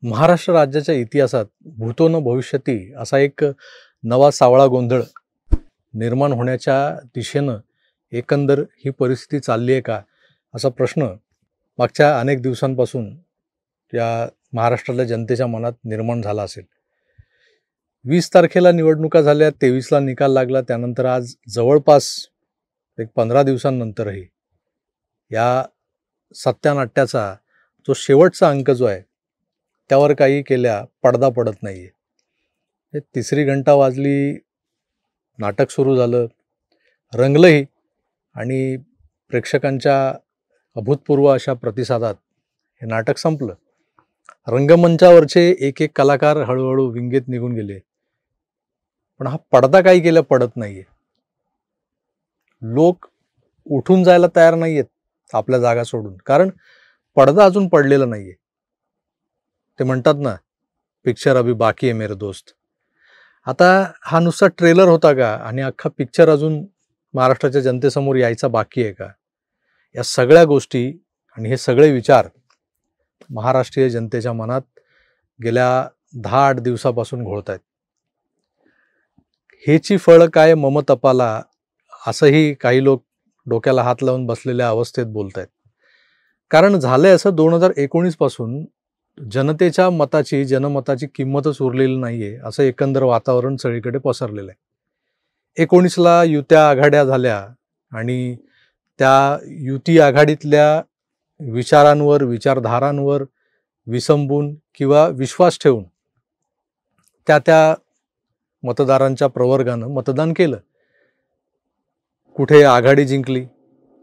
महाराष्ट्र राज्याच्या इतिहासात भूतो न भविष्यती असा एक नवा सावळा गोंधळ निर्माण होण्याच्या दिशेनं एकंदर ही परिस्थिती चालली आहे का, असा प्रश्न मागच्या अनेक दिवसांपासून या महाराष्ट्रातल्या जनतेच्या मनात निर्माण झाला असेल. 20 तारखेला निवडणुका झाल्या, 23ला निकाल लागला. त्यानंतर आज जवळपास एक 15 दिवसांनंतरही या सत्यानाट्याचा जो शेवटचा अंक जो आहे त्यावर काही केल्या पडदा पडत नाही आहे. तिसरी घंटा वाजली, नाटक सुरू झालं, रंगलंही आणि प्रेक्षकांच्या अभूतपूर्व अशा प्रतिसादात हे नाटक संपलं. रंगमंचावरचे एक एक कलाकार हळूहळू विंगेत निघून गेले, पण हा पडदा काही केल्या पडत नाही आहे. लोक उठून जायला तयार नाही आहेत आपल्या जागा सोडून, कारण पडदा अजून पडलेला नाही आहे. ते म्हणतात ना, पिक्चर अभी बाकी आहे मेरे दोस्त. आता हा नुसता ट्रेलर होता का आणि अख्खा पिक्चर अजून महाराष्ट्राच्या जनतेसमोर यायचा बाकी आहे का? या सगळ्या गोष्टी आणि हे सगळे विचार महाराष्ट्रीय जनतेच्या मनात गेल्या 10-8 दिवसापासून घोळत आहेत. हेची फळं काय मम तपाला, असंही काही लोक डोक्याला हात लावून बसलेल्या अवस्थेत बोलत आहेत. कारण झालंय असं, 2019 पासून जनतेच्या मताची, जनमताची किंमतच उरलेली नाहीये असं एकंदर वातावरण सगळीकडे पसरलेलं आहे. 19ला युत्या आघाड्या झाल्या आणि त्या युती आघाडीतल्या विचारांवर, विचारधारांवर विसंबून किंवा विश्वास ठेवून त्या मतदारांच्या प्रवर्गानं मतदान केलं. कुठे आघाडी जिंकली,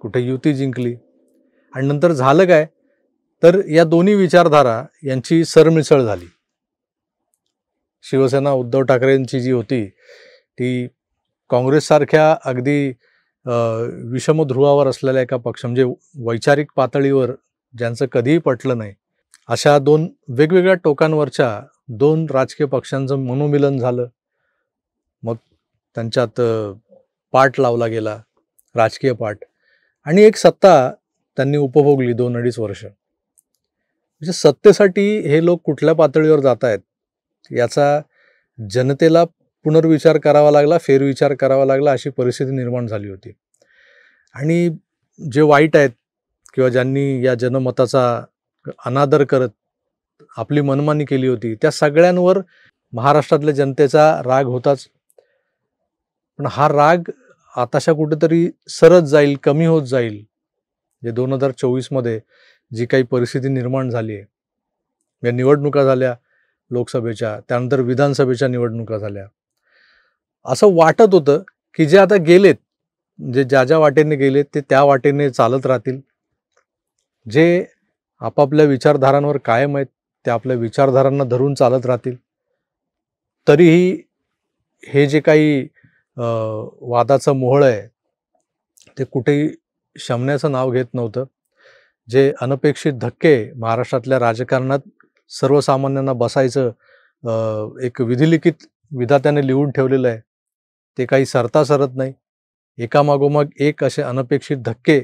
कुठे युती जिंकली. आणि नंतर झालं काय, तर या दोन्ही विचारधारा यांची सरमिसळ झाली. शिवसेना उद्धव ठाकरेंची जी होती ती काँग्रेससारख्या अगदी विषम ध्रुवावर असलेल्या एका पक्ष, म्हणजे वैचारिक पातळीवर ज्यांचं कधीही पटलं नाही, अशा दोन वेगवेगळ्या टोकांवरच्या दोन राजकीय पक्षांचं मनोमिलन झालं. मग त्यांच्यात पाठ लावला गेला, राजकीय पाठ, आणि एक सत्ता त्यांनी उपभोगली 2-2.5 वर्ष. म्हणजे सत्तेसाठी हे लोक कुठल्या पातळीवर जात आहेत याचा जनतेला पुनर्विचार करावा लागला, फेरविचार करावा लागला, अशी परिस्थिती निर्माण झाली होती. आणि जे वाईट आहेत किंवा ज्यांनी या जनमताचा अनादर करत आपली मनमानी केली होती, त्या सगळ्यांवर महाराष्ट्रातल्या जनतेचा राग होताच. पण हा राग आताशा कुठेतरी सरत जाईल, कमी होत जाईल. जे 2024मध्ये जी काही परिस्थिती निर्माण झाली आहे, या निवडणुका झाल्या लोकसभेच्या, त्यानंतर विधानसभेच्या निवडणुका झाल्या, असं वाटत होतं की जे आता गेलेत, जे ज्या वाटेने गेलेत ते त्या वाटेने चालत राहतील. जे आपापल्या विचारधारांवर कायम आहेत ते आपल्या विचारधारांना धरून चालत राहतील. तरीही हे जे काही वादाचं मोहळ आहे ते कुठेही शमण्याचं नाव घेत नव्हतं. जे अनपेक्षित धक्के महाराष्ट्रातल्या राजकारणात सर्वसामान्यांना बसायचं एक विधिलिखित विधात्याने लिहून ठेवलेलं आहे, ते काही सरता सरत नाही. एकामागोमाग एक असे अनपेक्षित धक्के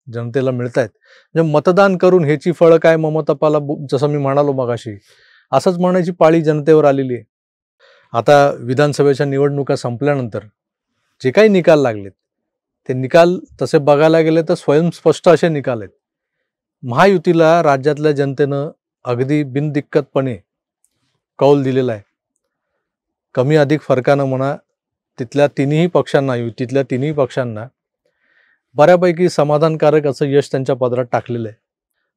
जनतेला मिळत आहेत. म्हणजे मतदान करून ह्याची फळं काय मम तपाला, जसं मी म्हणालो मगाशी, असंच म्हणायची पाळी जनतेवर आलेली आहे. आता विधानसभेच्या निवडणुका संपल्यानंतर जे काही निकाल लागलेत ते निकाल तसे बघायला गेले तर स्वयंस्पष्ट असे निकाल आहेत. महायुतीला राज्यातल्या जनतेनं अगदी बिनदिक्कतपणे कौल दिलेला आहे. कमी अधिक फरकानं म्हणा, तिथल्या तिन्ही पक्षांना, युतीतल्या तिन्ही पक्षांना बऱ्यापैकी समाधानकारक असं यश त्यांच्या पदरात टाकलेलं आहे.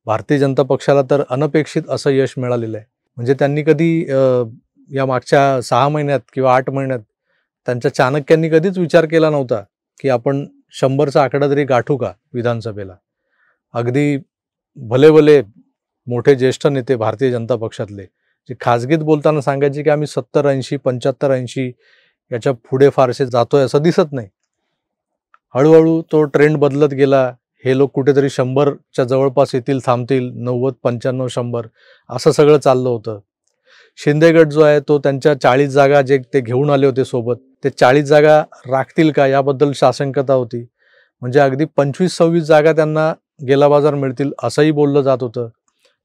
भारतीय जनता पक्षाला तर अनपेक्षित असं यश मिळालेलं आहे. म्हणजे त्यांनी कधी या मागच्या 6 महिन्यात किंवा 8 महिन्यात त्यांच्या चाणक्यांनी कधीच विचार केला नव्हता की आपण 100चा आकडा तरी गाठू का विधानसभेला. अगदी भले भले मोठे ज्येष्ठ नेते भारतीय जनता पक्षातले जे खाजगीत बोलताना सांगायचे की आम्ही 70-80, 75-80 याच्या पुढे फारसे जातोय असं दिसत नाही. हळूहळू तो ट्रेंड बदलत गेला. हे लोक कुठेतरी 100च्या जवळपास येतील, थांबतील, 90, 95, 100 असं सगळं चाललं होतं. शिंदे गट जो आहे तो त्यांच्या 40 जागा जे ते घेऊन आले होते सोबत, ते 40 जागा राखतील का याबद्दल साशंकता होती. म्हणजे अगदी 25-26 जागा त्यांना गेला बाजार मिळतील असंही बोललं जात होतं.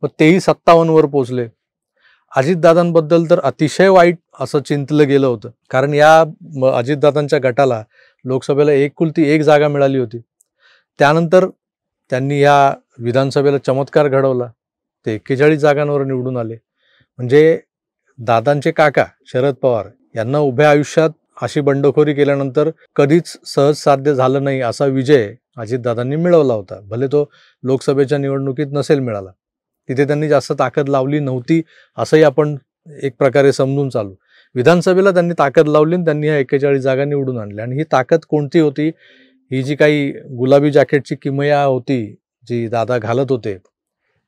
पण तेही 57वर पोचले. अजितदादांबद्दल तर अतिशय वाईट असं चिंतलं गेलं होतं. कारण या अजितदादांच्या गटाला लोकसभेला एकुलती एक जागा मिळाली होती. त्यानंतर त्यांनी या विधानसभेला चमत्कार घडवला. ते 41 जागांवर निवडून आले. म्हणजे दादांचे काका शरद पवार यांना उभ्या आयुष्यात अशी बंडखोरी केल्यानंतर कधीच सहज साध्य झालं नाही असा विजय अजितदादांनी मिळवला होता. भले तो लोकसभेच्या निवडणुकीत नसेल मिळाला. तिथे त्यांनी जास्त ताकद लावली नव्हती असंही आपण एक प्रकारे समजून चालू. विधानसभेला त्यांनी ताकद लावली आणि त्यांनी ह्या 41 जागा निवडून आणल्या. आणि ही ताकद कोणती होती? ही जी काही गुलाबी जॅकेटची किमया होती जी दादा घालत होते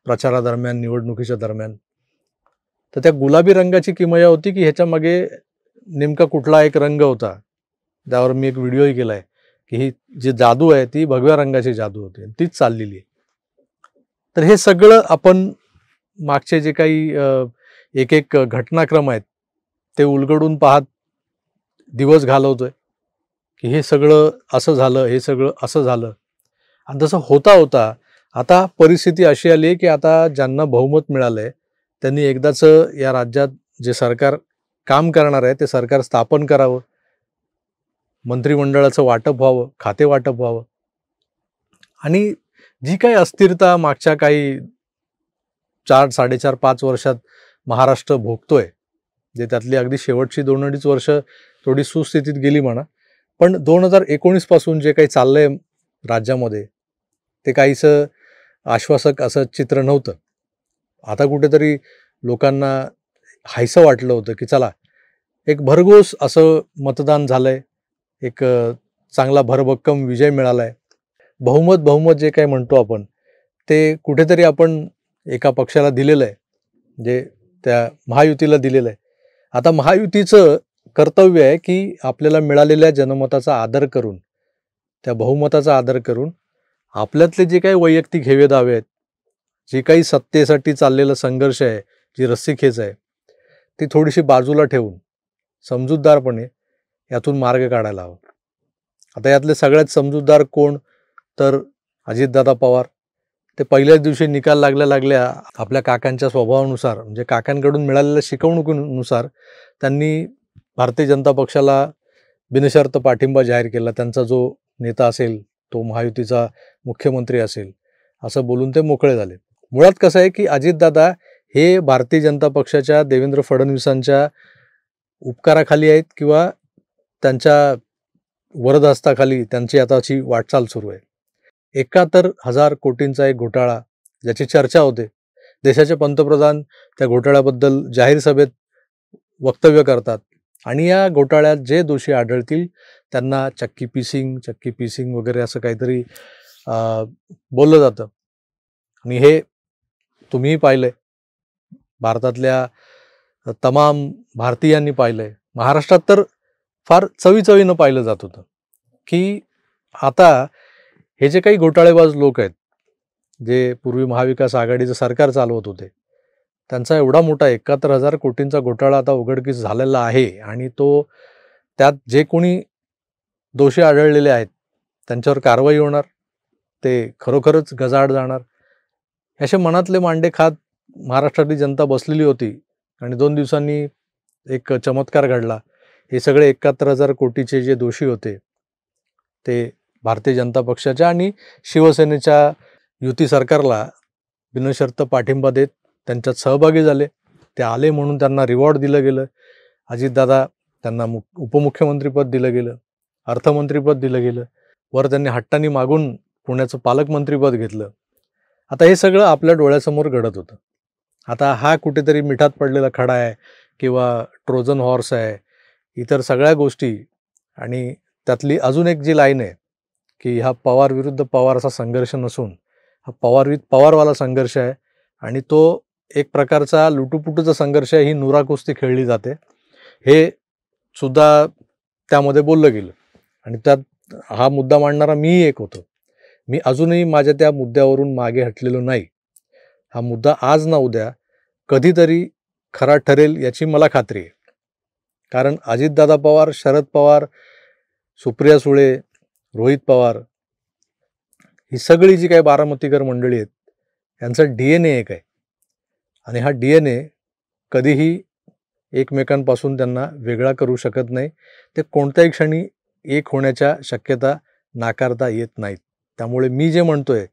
प्रचारादरम्यान, निवडणुकीच्या दरम्यान, तर त्या गुलाबी रंगाची किमया होती की ह्याच्या मागे नेमका कुठला एक रंग होता. त्यावर मी एक व्हिडिओही केलाय की ही जी जादू आहे ती भगव्या रंगाची जादू होती, तीच चाललेली आहे. तर हे सगळं आपण मागचे जे काही एक एक घटनाक्रम आहेत ते उलगडून पाहत दिवस घालवतोय की हे सगळं असं झालं, हे सगळं असं झालं. आणि तसं होता होता आता परिस्थिती अशी आली की आता ज्यांना बहुमत मिळालंय त्यांनी एकदाच या राज्यात जे सरकार काम करणार आहे ते सरकार स्थापन करावं, मंत्रिमंडळाचं वाटप व्हावं, खाते वाटप व्हावं. आणि जी काही अस्थिरता मागच्या काही 4, 4.5, 5 वर्षात महाराष्ट्र भोगतोय, जे त्यातली अगदी शेवटची 2-2.5 वर्ष थोडी सुस्थितीत गेली म्हणा, पण 2019 पासून जे काही चाललंय राज्यामध्ये ते काहीसं आश्वासक असं चित्र नव्हतं. आता कुठेतरी लोकांना हायसं वाटलं होतं की चला एक भरघोस असं मतदान झालंय, एक चांगला भरभक्कम विजय मिळालाय. बहुमत जे काही म्हणतो आपण ते कुठेतरी आपण एका पक्षाला दिलेलं आहे, जे त्या महायुतीला दिलेलं आहे. आता महायुतीचं कर्तव्य आहे की आपल्याला मिळालेल्या जनमताचा आदर करून, त्या बहुमताचा आदर करून आपल्यातले जे काही वैयक्तिक हेवेदावे आहेत, जे काही सत्तेसाठी चाललेला संघर्ष आहे, जी रस्सीखेच आहे, ती थोडीशी बाजूला ठेवून समजूतदारपणे यातून मार्ग काढायला हवा. आता यातले सगळ्यात समजूतदार कोण? तर अजितदादा पवार. ते पहिल्याच दिवशी निकाल लागल्या आपल्या काकांच्या स्वभावानुसार, म्हणजे काकांकडून मिळालेल्या शिकवणुकीनुसार त्यांनी भारतीय जनता पक्षाला बिनशर्त पाठिंबा जाहीर केला. त्यांचा जो नेता असेल तो महायुतीचा मुख्यमंत्री असेल असं बोलून ते मोकळे झाले. मुळात कसं आहे की अजितदादा हे भारतीय जनता पक्षाच्या देवेंद्र फडणवीसांच्या उपकाराखाली आहेत किंवा त्यांच्या वरदहस्ताखाली त्यांची आताची वाटचाल सुरू आहे. 71,000 कोटींचा एक घोटाळा ज्याची चर्चा होते. देशाचे पंतप्रधान त्या घोटाळ्याबद्दल जाहीर सभेत वक्तव्य करतात आणि या घोटाळ्यात जे दोषी आढळतील त्यांना चक्की पीसिंग वगैरे असं काहीतरी बोललं जातं. आणि हे तुम्हीही पाहिलंय, भारतातल्या तमाम भारतीयांनी पाहिलंय. महाराष्ट्रात तर फार चवीनं पाहिलं जात होतं की आता हे जे काही घोटाळेबाज लोक आहेत, जे पूर्वी महाविकास आघाडीचं सरकार चालवत होते, त्यांचा एवढा मोठा 71,000 कोटींचा घोटाळा आता उघडकीस झालेला आहे आणि तो त्यात जे कोणी दोषी आढळलेले आहेत त्यांच्यावर कारवाई होणार, ते खरोखरच गजाआड जाणार. असे मनातले मांडे खात महाराष्ट्रातली जनता बसलेली होती आणि 2 दिवसांनी एक चमत्कार घडला. हे सगळे 71,000 कोटीचे जे दोषी होते ते भारतीय जनता पक्षाच्या आणि शिवसेनेच्या युती सरकारला बिनशर्त पाठिंबा देत त्यांच्यात सहभागी झाले. ते आले म्हणून त्यांना रिवॉर्ड दिलं गेलं. अजितदादा त्यांना उपमुख्यमंत्रीपद दिलं गेलं, अर्थमंत्रीपद दिलं गेलं, वर त्यांनी हट्टांनी मागून पुण्याचं पालकमंत्रीपद घेतलं. आता हे सगळं आपल्या डोळ्यासमोर घडत होतं. आता हा कुठेतरी मिठात पडलेला खडा आहे किंवा ट्रोजन हॉर्स आहे, इतर सगळ्या गोष्टी. आणि त्यातली अजून एक जी लाईन आहे की हा पवार विरुद्ध पवारचा संघर्ष नसून हा पवार विथ पवारवाला संघर्ष आहे आणि तो एक प्रकारचा लुटूपुटूचा संघर्ष आहे. ही नुरा कुस्ती खेळली जाते, हे सुद्धा त्यामध्ये बोललं गेलं. आणि त्यात हा मुद्दा मांडणारा मीही एक होतो. मी अजूनही माझ्या त्या मुद्द्यावरून मागे हटलेलो नाही. हा मुद्दा आज ना उद्या कधीतरी खरा ठरेल याची मला खात्री आहे. कारण अजितदादा पवार, शरद पवार, सुप्रिया सुळे, रोहित पवार, ही सगळी जी काही बारामतीकर मंडळी आहेत यांचा DNA एक आहे. आणि हा DNA कधीही एकमेकांपासून त्यांना वेगळा करू शकत नाही. ते कोणत्याही क्षणी एक होण्याच्या शक्यता नाकारता येत नाहीत. त्यामुळे मी जे म्हणतोय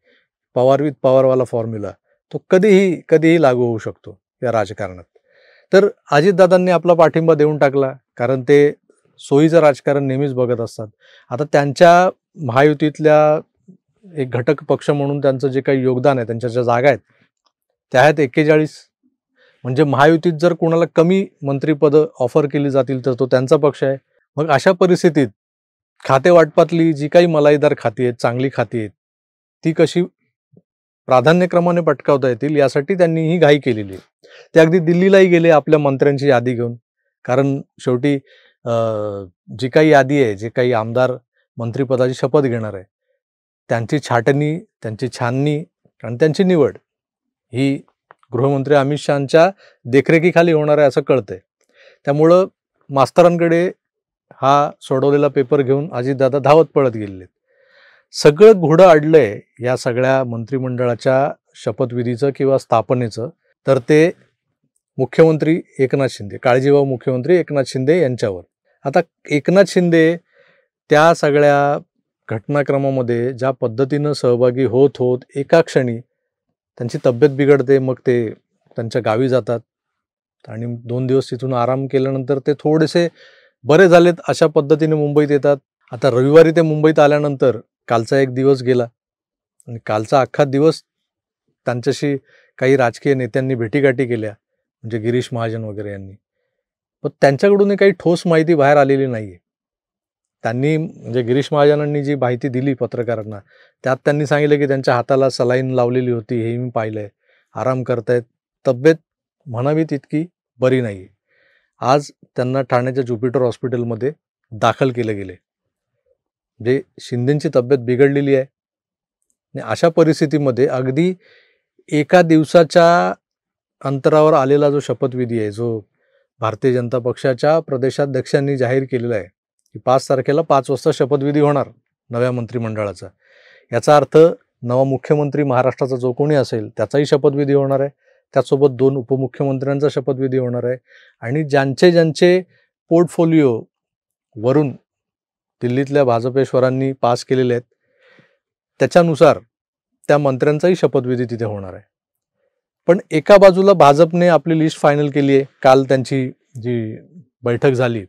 पवार विथ पवारवाला फॉर्म्युला तो कधीही लागू होऊ शकतो या राजकारणात. तर अजितदादांनी आपला पाठिंबा देऊन टाकला, कारण ते सोयीचं राजकारण नेहमीच बघत असतात. आता त्यांच्या महायुतीतल्या एक घटक पक्ष म्हणून त्यांचं जे काही योगदान आहे, त्यांच्या ज्या जागा आहेत त्या आहेत 41. म्हणजे महायुतीत जर कोणाला कमी मंत्रिपदं ऑफर केली जातील तर तो त्यांचा पक्ष आहे. मग अशा परिस्थितीत खाते वाटपातली जी काही मलाईदार खाती आहेत, चांगली खाती आहेत, ती कशी प्राधान्यक्रमाने पटकावता येतील यासाठी त्यांनी ही घाई केलेली आहे. ते अगदी दिल्लीलाही गेले आपल्या मंत्र्यांची यादी घेऊन, कारण शेवटी जी काही यादी आहे, जे काही आमदार मंत्रिपदाची शपथ घेणार आहे त्यांची छाटणी, त्यांची छाननी आणि त्यांची निवड ही गृहमंत्री अमित शहांच्या देखरेखीखाली होणार आहे असं कळतंय. त्यामुळं मास्तरांकडे हा सोडवलेला पेपर घेऊन अजितदादा धावत पळत गेलेले. सगळं घोडं अडलंय या सगळ्या मंत्रिमंडळाच्या शपथविधीचं किंवा स्थापनेचं, तर ते मुख्यमंत्री एकनाथ शिंदे, काळजीवाहू मुख्यमंत्री एकनाथ शिंदे यांच्यावर. आता एकनाथ शिंदे त्या सगळ्या घटनाक्रमामध्ये ज्या पद्धतीनं सहभागी होत एका क्षणी त्यांची तब्येत बिघडते, मग ते त्यांच्या गावी जातात आणि 2 दिवस तिथून आराम केल्यानंतर ते थोडेसे बरे झालेत अशा पद्धतीने मुंबईत येतात. आता रविवारी ते मुंबईत आल्यानंतर कालचा एक दिवस गेला आणि कालचा अख्खा दिवस त्यांच्याशी काही राजकीय नेत्यांनी भेटीगाठी केल्या, म्हणजे गिरीश महाजन वगैरे यांनी. पण त्यांच्याकडून काही ठोस माहिती बाहेर आलेली नाही आहे. त्यांनी म्हणजे गिरीश महाजनांनी जी माहिती दिली पत्रकारांना त्यात त्यांनी सांगितलं की त्यांच्या हाताला सलाईन लावलेली होती, हे मी पाहिलंय, आराम करतायत, तब्येत म्हणावी तितकी बरी नाही आहे. आज त्यांना ठाण्याच्या ज्युपिटर हॉस्पिटलमध्ये दाखल केले गेले. म्हणजे शिंदेंची तब्येत बिघडलेली आहे. आणि अशा परिस्थितीमध्ये अगदी एका दिवसाच्या अंतरावर आलेला जो शपथविधी आहे, जो भारतीय जनता पक्षाच्या प्रदेशाध्यक्षांनी जाहीर केलेला आहे की 5 तारखेला 5 वाजता शपथविधी होणार नव्या मंत्रिमंडळाचा, याचा अर्थ नवा मुख्यमंत्री महाराष्ट्राचा जो कोणी असेल त्याचाही शपथविधी होणार आहे, त्याचसोबत 2 उपमुख्यमंत्र्यांचा शपथविधी होणार आहे आणि ज्यांचे पोर्टफोलिओ वरून दिल्लीतल्या भाजपेश्वरांनी पास केलेले आहेत त्याच्यानुसार त्या मंत्र्यांचाही शपथविधी तिथे होणार आहे. पण एका बाजूला भाजपने आपली लिस्ट फायनल केली आहे. काल त्यांची जी बैठक झाली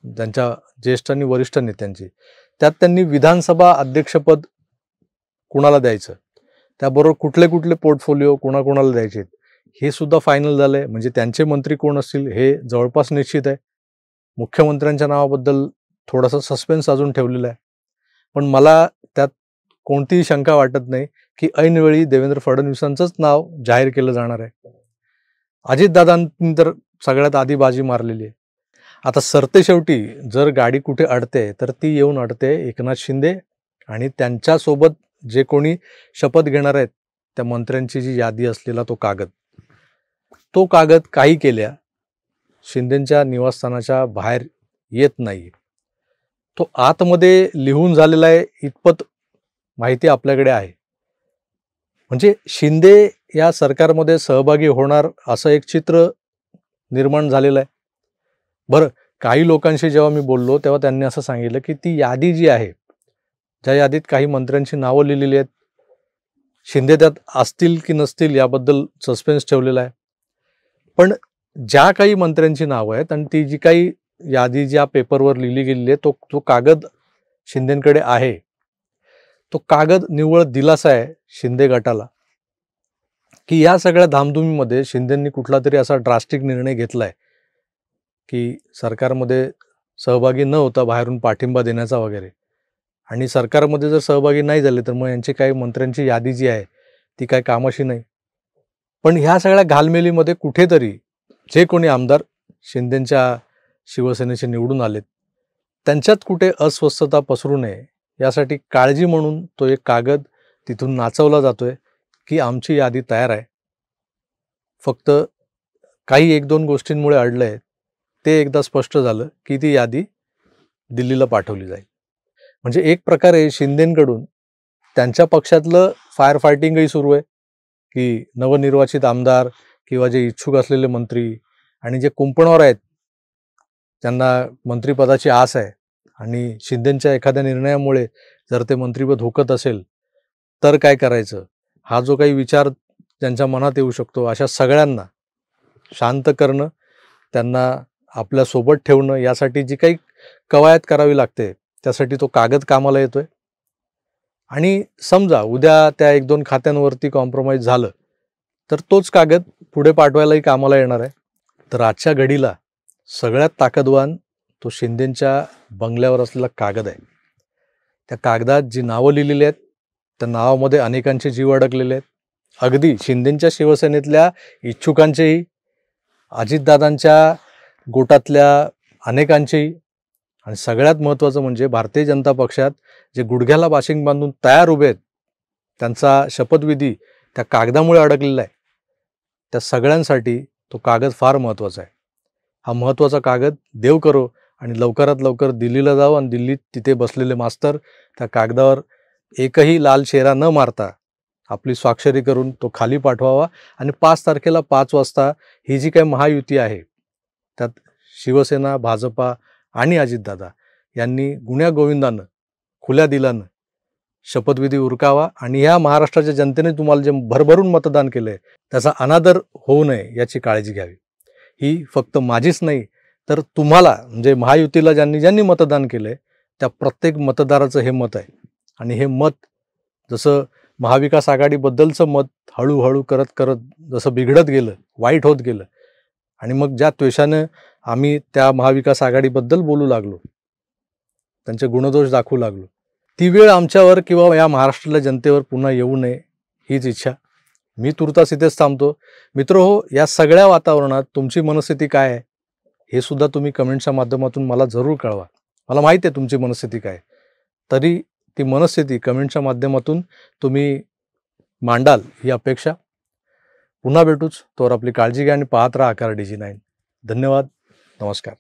त्यांच्या ज्येष्ठ आणि वरिष्ठ नेत्यांची, त्यात त्यांनी विधानसभा अध्यक्षपद कुणाला द्यायचं, त्याबरोबर कुठले पोर्टफोलिओ कोणाकोणाला द्यायचे हे सुद्धा फायनल झालंय. म्हणजे त्यांचे मंत्री कोण असतील हे जवळपास निश्चित आहे. मुख्यमंत्र्यांच्या नावाबद्दल थोडासा सस्पेन्स अजून ठेवलेला आहे. पण मला त्यात कोणतीही शंका वाटत नाही की ऐनवेळी देवेंद्र फडणवीसांचंच नाव जाहीर केलं जाणार आहे. अजितदादांनी तर सगळ्यात आधी बाजी मारलेली आहे. आता सरते शेवटी जर गाडी कुठे अडते तर ती येऊन अडते एकनाथ शिंदे आणि त्यांच्यासोबत जे कोणी शपथ घेणार आहेत त्या मंत्र्यांची जी यादी असलेला तो कागद काही केल्या शिंदेंच्या निवासस्थानाच्या बाहेर येत नाही. तो आतमध्ये लिहून झालेला आहे इतपत माहिती आपल्याकडे आहे. म्हणजे शिंदे या सरकारमध्ये सहभागी होणार असं एक चित्र निर्माण झालेलं आहे. बरं, काही लोकांशी जेव्हा मी बोललो तेव्हा त्यांनी असं सांगितलं की ती यादी जी आहे, ज्या यादीत काही मंत्र्यांची नावं लिहिलेली आहेत, शिंदे त्यात असतील की नसतील याबद्दल सस्पेन्स ठेवलेला आहे. पण ज्या काही मंत्र्यांची नावं आहेत आणि ती जी काही यादी ज्या पेपरवर लिहिली गेलेली आहे तो कागद शिंदेंकडे आहे. तो कागद निव्वळ दिलासा आहे शिंदे गटाला की या सगळ्या धामधुमीमध्ये शिंदेंनी कुठला तरी असा ड्रास्टिक निर्णय घेतलाय की सरकारमध्ये सहभागी न होता बाहेरून पाठिंबा देण्याचा वगैरे, आणि सरकारमध्ये जर सहभागी नाही झाले तर मग यांची काही मंत्र्यांची यादी जी आहे ती काय कामाशी नाही. पण ह्या सगळ्या घालमेलीमध्ये कुठेतरी जे कोणी आमदार शिंदेंच्या शिवसेनेचे निवडून आलेत त्यांच्यात कुठे अस्वस्थता पसरू नये यासाठी काळजी म्हणून तो एक कागद तिथून नाचवला जातोय की आमची यादी तयार आहे, फक्त काही 1-2 गोष्टींमुळे अडलंय, ते एकदा स्पष्ट झालं की ती यादी दिल्लीला पाठवली जाईल. म्हणजे एक प्रकारे शिंदेंकडून त्यांच्या पक्षातलं फायर फायटिंगही सुरू आहे की नवनिर्वाचित आमदार किंवा जे इच्छुक असलेले मंत्री आणि जे कुंपणावर आहेत, त्यांना मंत्रिपदाची आस आहे आणि शिंदेंच्या एखाद्या निर्णयामुळे जर ते मंत्रिपद हुकत असेल तर काय करायचं, हा जो काही विचार त्यांच्या मनात येऊ शकतो, अशा सगळ्यांना शांत करणं, त्यांना आपल्यासोबत ठेवणं, यासाठी जी काही कवायत करावी लागते त्यासाठी तो कागद कामाला येतोय. आणि समजा उद्या त्या 1-2 खात्यांवरती कॉम्प्रोमाइज झालं तर तोच कागद पुढे पाठवायलाही कामाला येणार आहे. तर आजच्या घडीला सगळ्यात ताकदवान तो शिंदेंच्या बंगल्यावर असलेला कागद आहे. त्या कागदात जी नावं लिहिलेली आहेत त्या नावामध्ये अनेकांचे जीव अडकलेले आहेत. अगदी शिंदेंच्या शिवसेनेतल्या इच्छुकांचेही, अजितदादांच्या गोटातल्या अनेकांचेही, आणि सगळ्यात महत्त्वाचं म्हणजे भारतीय जनता पक्षात जे गुडघ्याला बाशिंग बांधून तयार उभे आहेत, त्यांचा शपथविधी त्या कागदामुळे अडकलेला आहे. त्या सगळ्यांसाठी तो कागद फार महत्त्वाचा आहे. हा महत्त्वाचा कागद देव करो आणि लवकरात लवकर दिल्लीला जावं आणि दिल्लीत तिथे बसलेले मास्तर त्या कागदावर एकही लाल शेरा न मारता आपली स्वाक्षरी करून तो खाली पाठवावा. आणि 5 तारखेला 5 वाजता ही जी काही महायुती आहे त्यात शिवसेना, भाजपा आणि अजितदादा यांनी गुण्यागोविंदानं खुल्या दिलानं शपथविधी उरकावा. आणि ह्या महाराष्ट्राच्या जनतेने तुम्हाला जे भरभरून मतदान केलं आहे त्याचा अनादर होऊ नये याची काळजी घ्यावी. ही फक्त माझीच नाही तर तुम्हाला, म्हणजे महायुतीला ज्यांनी ज्यांनी मतदान केलं आहे त्या प्रत्येक मतदाराचं हे मत आहे. आणि हे मत जसं महाविकास आघाडीबद्दलचं मत हळूहळू करत करत जसं बिघडत गेलं, वाईट होत गेलं, आणि मग ज्या त्वेषानं आम्ही त्या महाविकास आघाडीबद्दल बोलू लागलो, त्यांचे गुणदोष दाखवू लागलो, ती वेळ आमच्यावर किंवा या महाराष्ट्रातल्या जनतेवर पुन्हा येऊ नये हीच इच्छा. मी तुर्तास इथेच थांबतो. मित्रहो, या सगळ्या वातावरणात तुमची मनस्थिती काय आहे हे सुद्धा तुम्ही कमेंट्सच्या माध्यमातून मला जरूर कळवा. मला माहिती आहे तुमची मनस्थिती काय, तरी ती मनस्थिती कमेंटच्या माध्यमातून तुम्ही मांडाल ही अपेक्षा. पुन्हा भेटूच, तोवर आपली काळजी घ्या आणि पाहत राहा आकार DG9. धन्यवाद. नमस्कार.